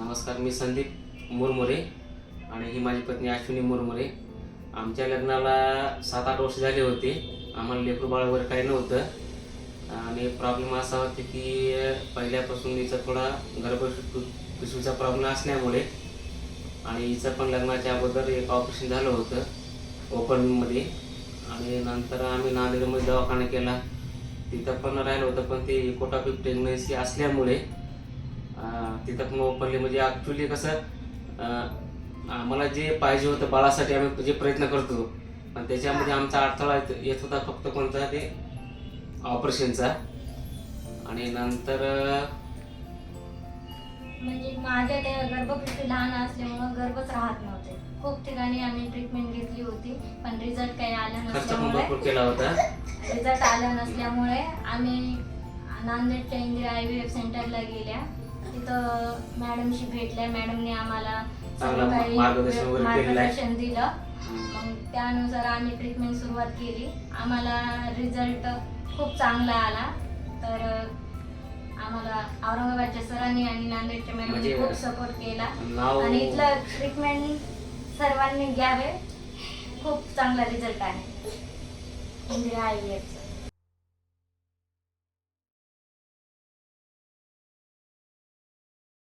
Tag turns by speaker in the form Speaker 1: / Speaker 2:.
Speaker 1: नमस्कार, मी संदीप मुरमुरे आणि ही माझी पत्नी अश्विनी मुरमुरे. आमच्या लग्नाला 7-8 वर्ष झाले होते. आम्हाला लेकरू बाळ वगैरे काही नव्हतं आणि प्रॉब्लेम असा होता की पहिल्यापासून हिचा थोडा गर्भपिशवीचा प्रॉब्लेम असल्यामुळे आणि हिचं पण लग्नाच्या अगोदर एक ऑपरेशन झालं होतं ओपनमध्ये आणि नंतर आम्ही नांदेडमध्ये दवाखाना केला. तिथं पण राहिलं होतं, पण ते इकोटॉपिक प्रेग्नन्सी असल्यामुळे तिथं पण ओपनली म्हणजे ॲक्च्युली कसं आम्हाला जे पाहिजे होतं बाळासाठी आम्ही जे प्रयत्न करतो, पण त्याच्यामध्ये आमचा अडथळा येत होता फक्त कोणता ते ऑपरेशनचा. आणि नंतर
Speaker 2: म्हणजे माझ्या ते गर्भपिशवी लहान असल्यामुळं गर्भच राहत नव्हते. खूप ठिकाणी आम्ही ट्रीटमेंट घेतली होती, पण रिझल्ट काही आला
Speaker 1: खर्च पण भरपूर केला होता.
Speaker 2: रिझल्ट आला नसल्यामुळे आम्ही नांदेडच्या इंदिरा IVF सेंटरला गेल्या. तिथं मॅडमशी भेटल्या. मॅडमने आम्हाला काही मार्गदर्शन दिलं. मग त्यानुसार आम्ही ट्रीटमेंट सुरुवात केली. आम्हाला रिझल्ट खूप चांगला आला. तर आम्हाला औरंगाबादच्या सरांनी आणि नांदेडच्या मॅडमने खूप सपोर्ट केला आणि इथलं ट्रीटमेंट सर्वांनी घ्यावे. खूप चांगला रिझल्ट आहे इंदिरा IVF.